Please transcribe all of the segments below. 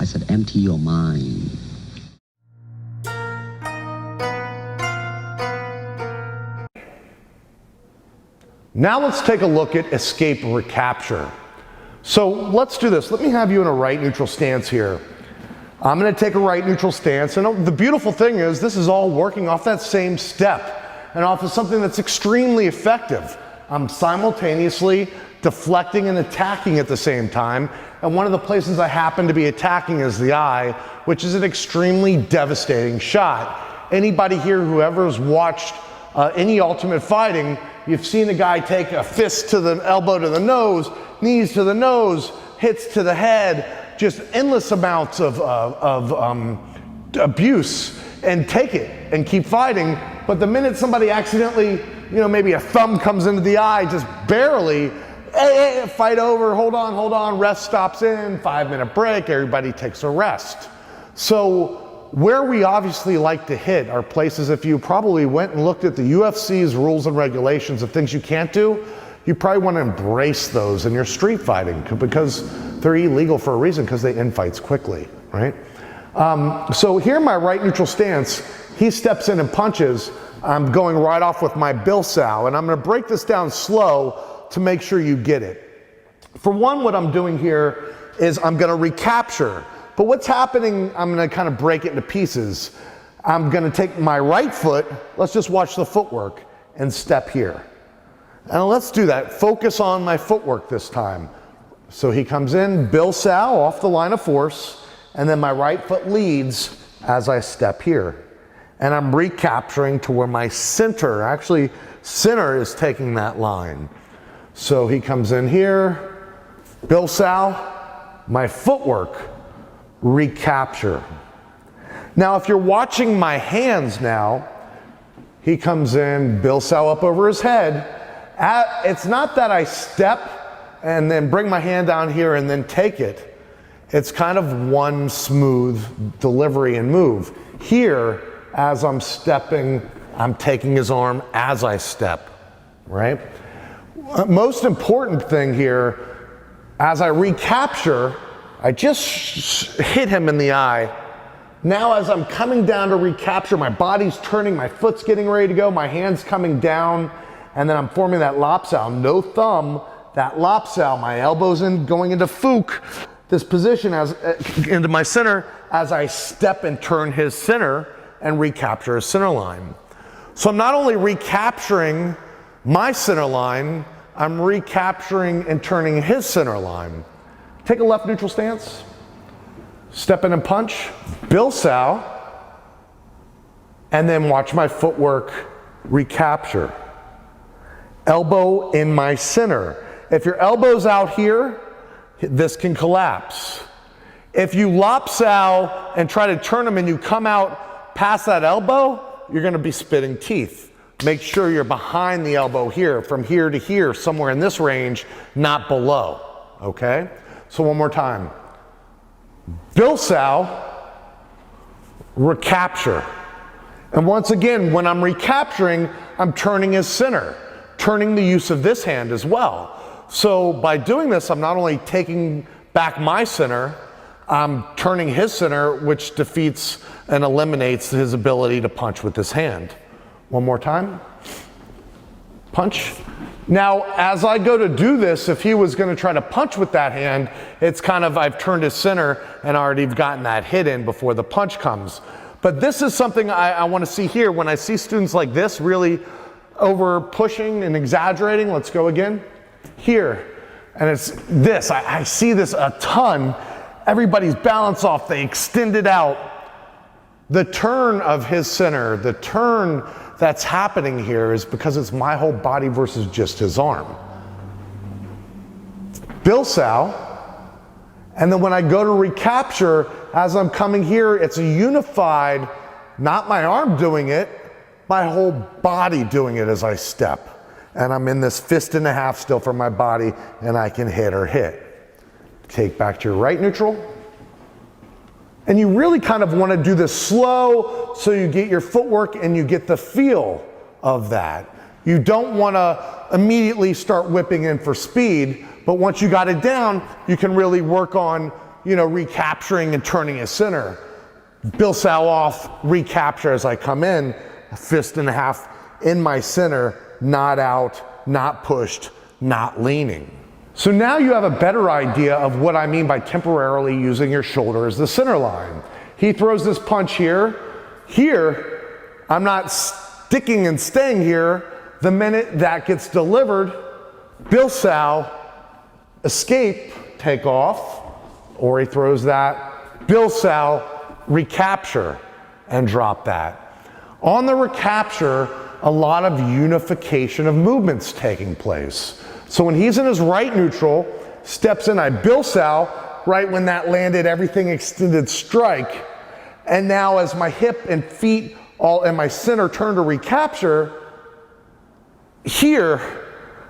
I said, empty your mind. Now let's take a look at escape recapture. So let's do this. Let me have you in a right neutral stance here. I'm going to take a right neutral stance, and the beautiful thing is this is all working off that same step and off of something that's extremely effective. I'm simultaneously deflecting and attacking at the same time, and one of the places I happen to be attacking is the eye, which is an extremely devastating shot. Anybody here who ever has watched any Ultimate Fighting, you've seen a guy take a fist to the elbow to the nose, knees to the nose, hits to the head, just endless amounts of abuse, and take it and keep fighting. But the minute somebody accidentally, maybe a thumb comes into the eye, just barely, hey, fight over, hold on, rest stops in, 5-minute break, everybody takes a rest. So where we obviously like to hit are places, if you probably went and looked at the UFC's rules and regulations of things you can't do, you probably want to embrace those in your street fighting because they're illegal for a reason, because they end fights quickly, right? So here in my right neutral stance, he steps in and punches. I'm going right off with my Bil Sao, and I'm going to break this down slow to make sure you get it. For one, what I'm doing here is I'm going to recapture. But what's happening, I'm going to kind of break it into pieces. I'm going to take my right foot, let's just watch the footwork, and step here. And let's do that. Focus on my footwork this time. So he comes in, Bil Sao, off the line of force, and then my right foot leads as I step here. And I'm recapturing to where my center is taking that line. So he comes in here, Bil Sao, my footwork, recapture. Now, if you're watching my hands now, he comes in, Bil Sao up over his head. It's not that I step and then bring my hand down here and then take it. It's kind of one smooth delivery and move. Here, as I'm stepping, I'm taking his arm as I step, right? Most important thing here, as I recapture, I just hit him in the eye. Now as I'm coming down to recapture, my body's turning, my foot's getting ready to go, my hand's coming down, and then I'm forming that lop sao, no thumb, that lop sao, my elbows going into fook, this position into my center as I step and turn his center and recapture his center line. So I'm not only recapturing my center line, I'm recapturing and turning his center line. Take a left neutral stance, step in and punch, Bil Sao, and then watch my footwork recapture. Elbow in my center. If your elbow's out here, this can collapse. If you lop sao and try to turn them and you come out past that elbow, you're going to be spitting teeth. Make sure you're behind the elbow here, from here to here, somewhere in this range, not below, okay? So one more time. Bil Sao, recapture. And once again, when I'm recapturing, I'm turning his center, turning the use of this hand as well. So by doing this, I'm not only taking back my center, I'm turning his center, which defeats and eliminates his ability to punch with this hand. One more time. Punch. Now, as I go to do this, if he was going to try to punch with that hand, it's kind of, I've turned his center and already gotten that hit in before the punch comes. But this is something I want to see here. When I see students like this really over pushing and exaggerating, let's go again. Here, and it's this, I see this a ton. Everybody's balance off, they extend it out. The turn of his center, the turn that's happening here is because it's my whole body versus just his arm. Bil Sao, and then when I go to recapture, as I'm coming here, it's a unified, not my arm doing it, my whole body doing it as I step. And I'm in this fist and a half still for my body, and I can hit or hit. Take back to your right neutral. And you really kind of want to do this slow so you get your footwork and you get the feel of that. You don't want to immediately start whipping in for speed, but once you got it down, you can really work on recapturing and turning his center. Bil Sao off, recapture as I come in, a fist and a half in my center, not out, not pushed, not leaning. So now you have a better idea of what I mean by temporarily using your shoulder as the center line. He throws this punch here. Here, I'm not sticking and staying here. The minute that gets delivered, Bil Sao, escape, take off, or he throws that. Bil Sao, recapture, and drop that. On the recapture, a lot of unification of movements taking place. So when he's in his right neutral, steps in, I Bil Sao, right when that landed, everything extended strike. And now as my hip and feet all and my center turn to recapture, here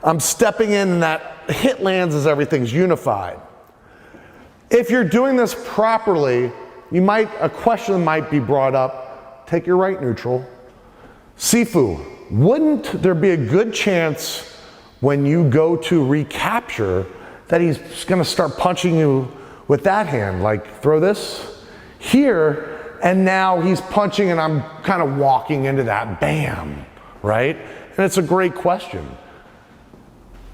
I'm stepping in and that hit lands as everything's unified. If you're doing this properly, a question might be brought up, take your right neutral. Sifu, wouldn't there be a good chance when you go to recapture that he's gonna start punching you with that hand, like throw this here, and now he's punching and I'm kind of walking into that, bam, right? And it's a great question.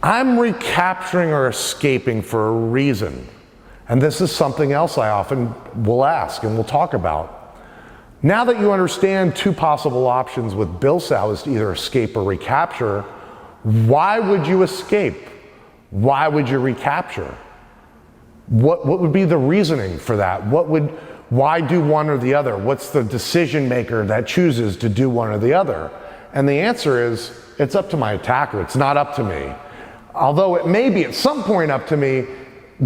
I'm recapturing or escaping for a reason. And this is something else I often will ask and we'll talk about. Now that you understand two possible options with Bil Sao is to either escape or recapture, why would you escape? Why would you recapture? What would be the reasoning for that? Why do one or the other? What's the decision maker that chooses to do one or the other? And the answer is, it's up to my attacker. It's not up to me. Although it may be at some point up to me,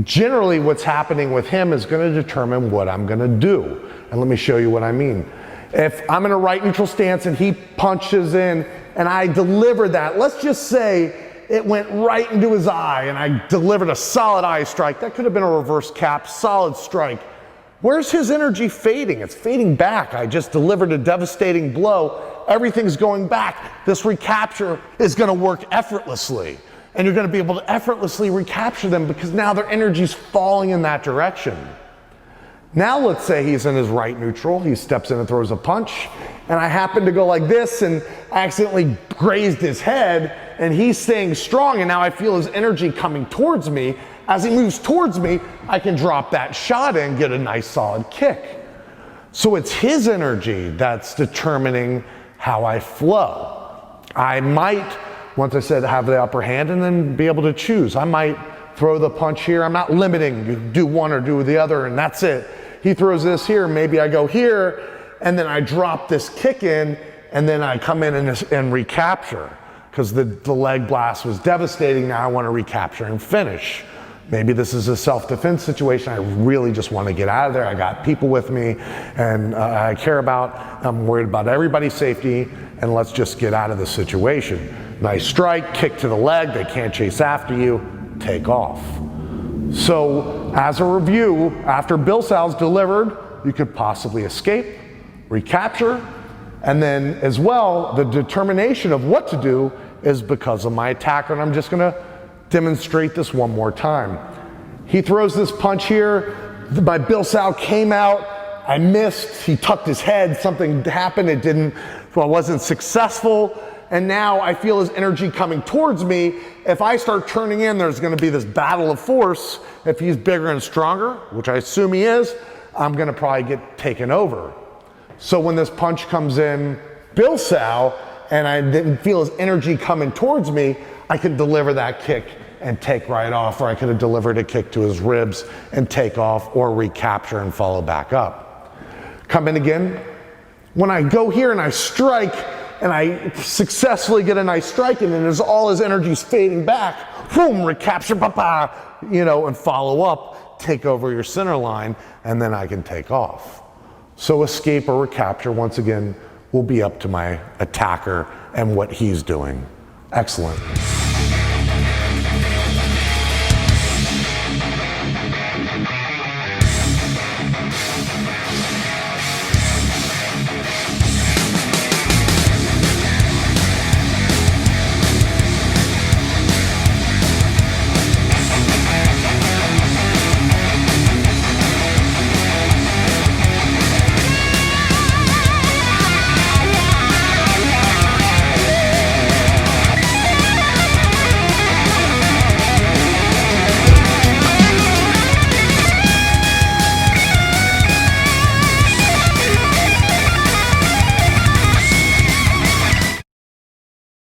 generally what's happening with him is going to determine what I'm going to do. And let me show you what I mean. If I'm in a right neutral stance and he punches in and I deliver that, let's just say it went right into his eye and I delivered a solid eye strike. That could have been a reverse cap, solid strike. Where's his energy fading? It's fading back. I just delivered a devastating blow. Everything's going back. This recapture is going to work effortlessly. And you're going to be able to effortlessly recapture them because now their energy's falling in that direction. Now let's say he's in his right neutral, he steps in and throws a punch, and I happen to go like this and I accidentally grazed his head, and he's staying strong, and now I feel his energy coming towards me. As he moves towards me, I can drop that shot and get a nice solid kick. So it's his energy that's determining how I flow. I might, once I said, have the upper hand and then be able to choose. I might throw the punch here. I'm not limiting, you do one or do the other and that's it. He throws this here, maybe I go here, and then I drop this kick in, and then I come in and recapture. Because the leg blast was devastating, now I want to recapture and finish. Maybe this is a self-defense situation, I really just want to get out of there, I got people with me, and I care about, I'm worried about everybody's safety, and let's just get out of this situation. Nice strike, kick to the leg, they can't chase after you, take off. So as a review, after Bil Sao's delivered, you could possibly escape, recapture, and then as well, the determination of what to do is because of my attacker, and I'm just gonna demonstrate this one more time. He throws this punch here, my Bil Sao came out, I missed, he tucked his head, something happened, I wasn't successful, and now I feel his energy coming towards me. If I start turning in, there's gonna be this battle of force. If he's bigger and stronger, which I assume he is, I'm gonna probably get taken over. So when this punch comes in Bil Sao, and I didn't feel his energy coming towards me, I could deliver that kick and take right off, or I could have delivered a kick to his ribs and take off, or recapture and follow back up. Come in again. When I go here and I strike, and I successfully get a nice strike, and then as all his energy's fading back, boom, recapture, and follow up, take over your center line, and then I can take off. So escape or recapture, once again, will be up to my attacker and what he's doing. Excellent.